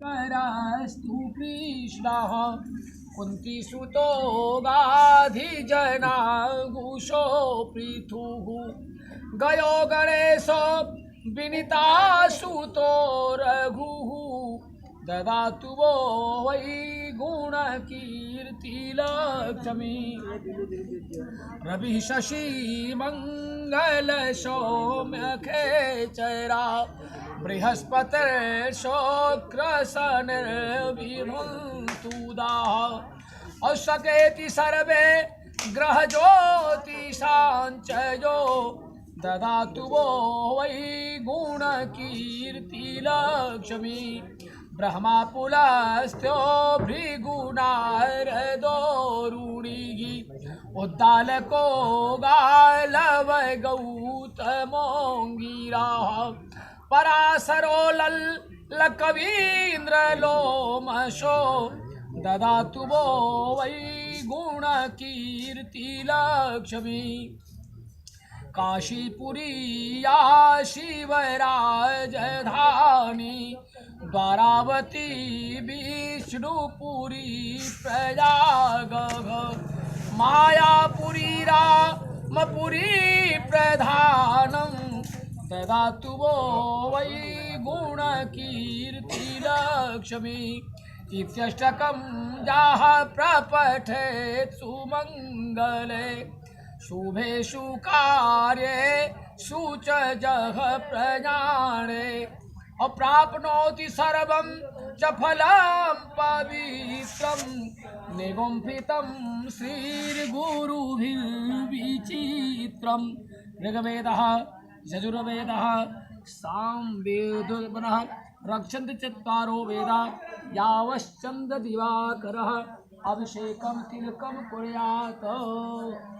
करस्तु कृष्णः कुन्तीसुतो गाधिजनागुषो पृथुः गयो गणेशो विनीतासुतो रघुः ददातु वो वै गुणकीर्तिलक्ष्मी रवि शशि मंगल सौम्यखेचरा बृहस्पतिर्शोक्रशनिर्विभुन्तुदाः औषकेति सर्वे ग्रह ज्योतिषाञ्चयो ददातु वो वै गुणकीर्तिलक्ष्मी ब्रह्मा पुलस्त्यो भृगुनारदोरुणिः उद्दालको गालव गौतमोऽङ्गिराः पराशरो लकवीन्द्रलोमशो ददातु वो वै गुणकीर्तिलक्ष्मी काशीपुरीया शिवराजधानी द्वारावती विष्णुपुरी प्रयागः मायापुरी रामपुरी प्रधानं ददातु वो वै गुणकीर्तिलक्ष्मी इत्यष्टकं याः प्रपठेत् सुमङ्गले शुभे शुकार्ये शुचजः प्रजाने अप्राप्नोति सर्वं च फलं पवित्रं निगुम्फितं श्रीर्गुरुभिर्विचित्रं ऋग्वेदः यजुर्वेदः सामवेदो पुनः रक्षन्ति चत्वारो वेदा यावश्चन्द्रदिवाकरः अभिषेकं तिलकं कुर्यात्।